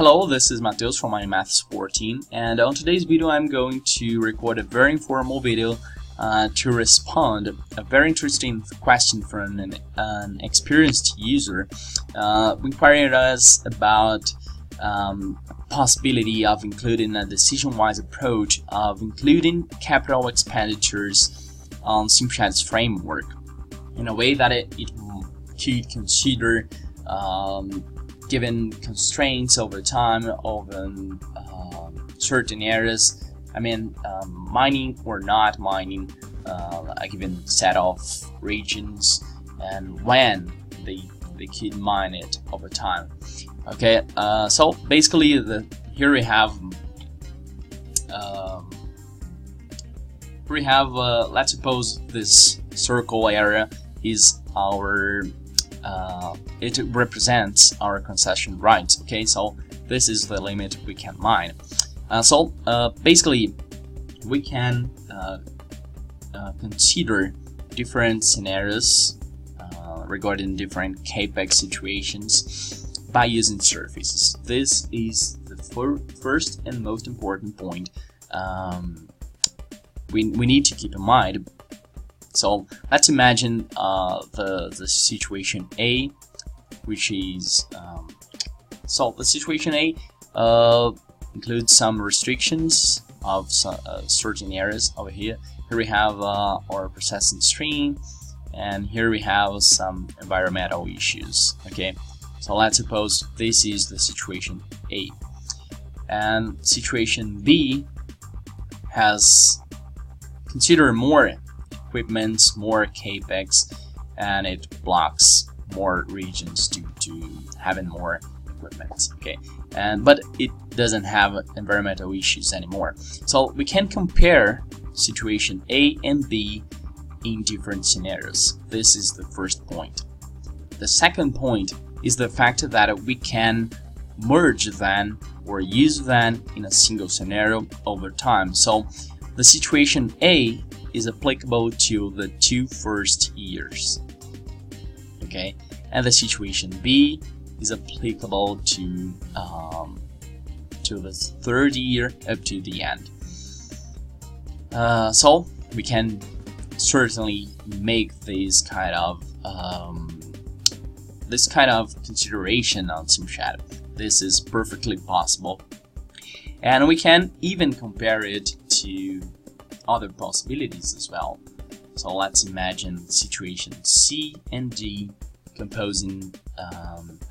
Hello, this is Matheus from my math support team, and on today's video I'm going to record a very informal video to respond a very interesting question from an experienced user inquiring us about possibility of including a decision-wise approach of including capital expenditures on SimSched's framework in a way that it could consider given constraints over time of certain areas. I mean, mining or not mining a given set of regions, and when they could mine it over time. Okay, so basically here we have let's suppose this circle area is our it represents our concession rights. Okay, so this is the limit we can mine. So basically we can consider different scenarios regarding different CAPEX situations by using surfaces. This is the first and most important point we need to keep in mind. So let's imagine the situation A, which is so the situation A includes some restrictions of certain areas over here. Here we have our processing stream, and here we have some environmental issues. Okay, so let's suppose this is the situation A, and situation B has considered more equipment, more CAPEX, and it blocks more regions due to having more equipment. Okay, but it doesn't have environmental issues anymore. So we can compare situation A and B in different scenarios. This is the first point. The second point is the fact that we can merge them or use them in a single scenario over time. So the situation A is applicable to the 2 first years, okay, and the situation B is applicable to the 3rd year up to the end. So we can certainly make this kind of consideration on SimSched. This is perfectly possible, and we can even compare it to other possibilities as well. So let's imagine situation C and D composing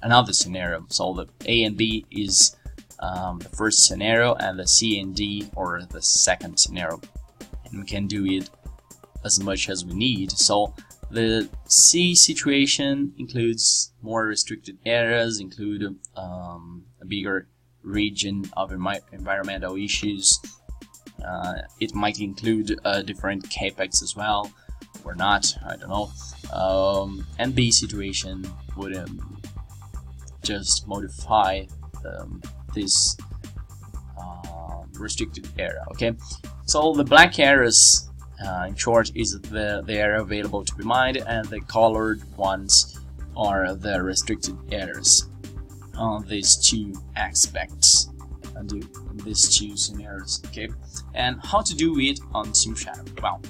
another scenario. So the A and B is the first scenario, and the C and D or the second scenario, and we can do it as much as we need. So the C situation includes more restricted areas, include a bigger region of environmental issues. It might include different CAPEX as well, or not, I don't know. And B situation would just modify this restricted area. Okay, so the black areas, in short, is the area available to be mined, and the colored ones are the restricted areas on these two aspects. And these two scenarios. Okay, and how to do it on SimSched? Well,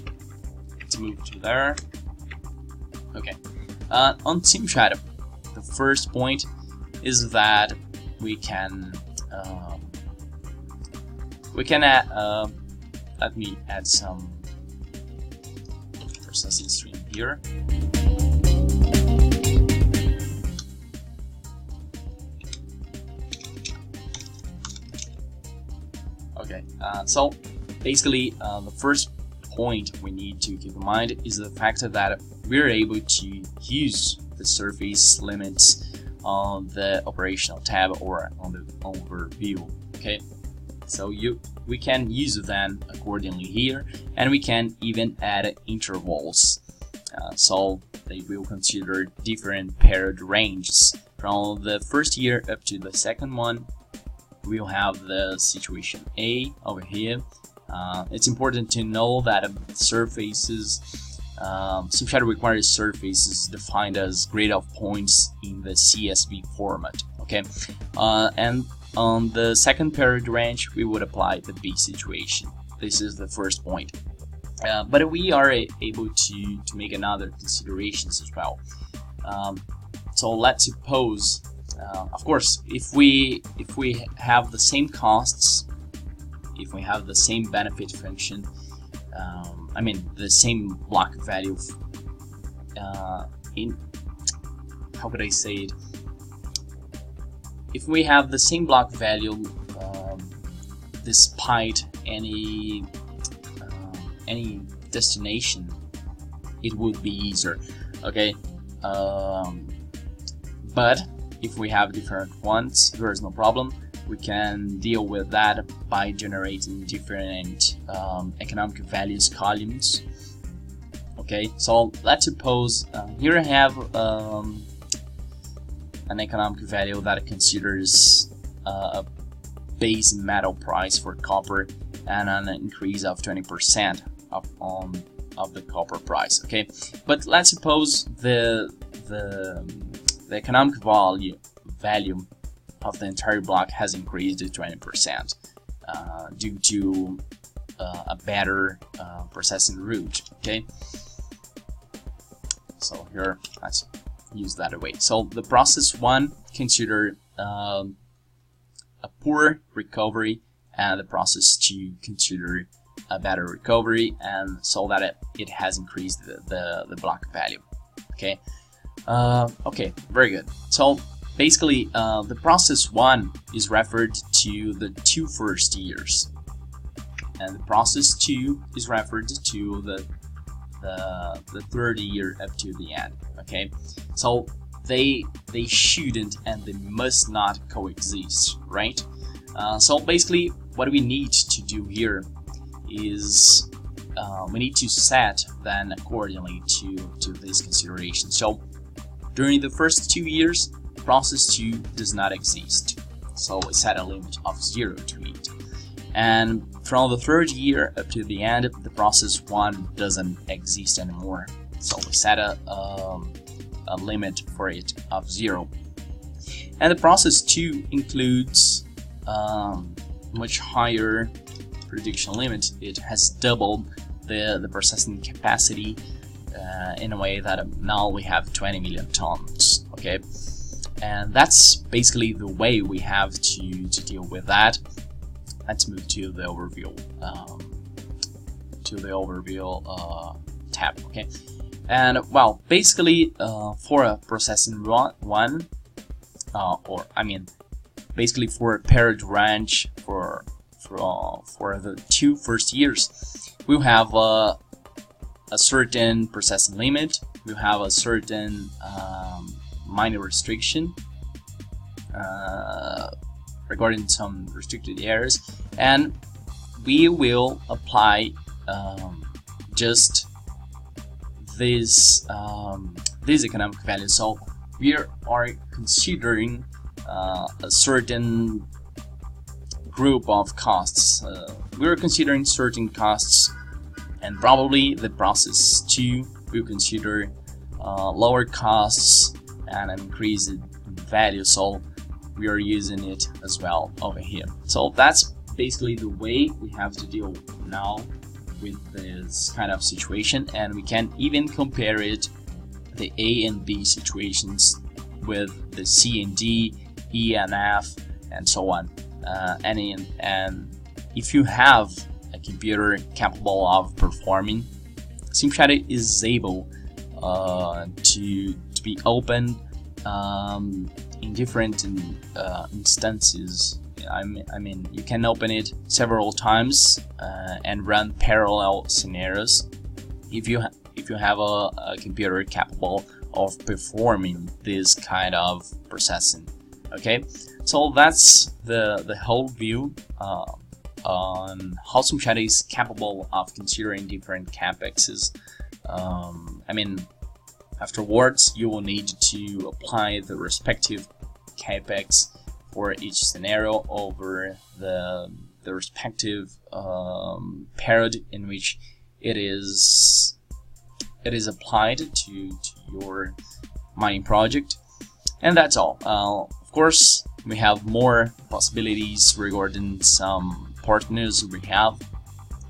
let's move to there. Okay, on SimSched, the first point is that we can add, let me add some processing stream here. Okay, so basically the first point we need to keep in mind is the fact that we're able to use the surface limits on the operational tab or on the overview. Okay, so we can use them accordingly here, and we can even add intervals, so they will consider different period ranges from the 1st year up to the 2nd one. We'll have the situation A over here. It's important to know that surfaces SimSched required surface is defined as grid of points in the CSV format. Okay, and on the second paired range, we would apply the B situation. This is the first point. But we are able to make another considerations as well. So let's suppose, of course, if we have the same costs, if we have the same benefit function, I mean the same block value in, how could I say it? If we have the same block value despite any destination, it would be easier. Okay, but if we have different ones, there is no problem. We can deal with that by generating different economic values columns. Okay, so let's suppose here I have an economic value that considers a base metal price for copper and an increase of 20% of the copper price. Okay, but let's suppose the economic value of the entire block has increased to 20% due to a better processing route. Okay, so here let's use that away. So the process 1 consider a poor recovery, and the process 2 consider a better recovery, and so that it has increased the block value. Okay, okay, very good. So basically, the process 1 is referred to the 2 first years, and the process 2 is referred to the third year up to the end. Okay, so they shouldn't and they must not coexist, right? So basically, what we need to do here is we need to set then accordingly to this consideration. So during the first 2 years, process 2 does not exist, so we set a limit of 0 to it. And from the third year up to the end, the process 1 doesn't exist anymore, so we set a limit for it of 0. And the process 2 includes much higher production limit. It has doubled the processing capacity in a way that now we have 20 million tons. Okay, and that's basically the way we have to deal with that. Let's move to the overview tab. Okay, and well, basically for a processing 1, or I mean basically for a paired range for the 2 first years, we'll have a certain processing limit, we'll have a certain minor restriction regarding some restricted areas, and we will apply just this economic value. So we are considering a certain group of costs. We're considering certain costs, and probably the process 2 will consider lower costs and an increase in value, so we are using it as well over here. So that's basically the way we have to deal now with this kind of situation, and we can even compare it, the A and B situations, with the C and D, E and F, and so on. And if you have a computer capable of performing, SimSched is able to be opened in different instances. I mean, you can open it several times and run parallel scenarios if you have a computer capable of performing this kind of processing. Okay, so that's the whole view on how SimSched is capable of considering different CAPEXs. I mean, afterwards you will need to apply the respective CAPEX for each scenario over the respective period in which it is it is applied to your mining project. And that's all. Of course, we have more possibilities regarding some partners we have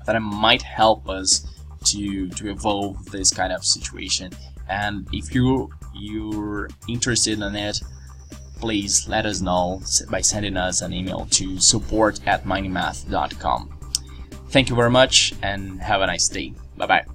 that might help us to evolve this kind of situation. And if you're interested in it, please let us know by sending us an email to support@miningmath.com. Thank you very much and have a nice day. Bye bye.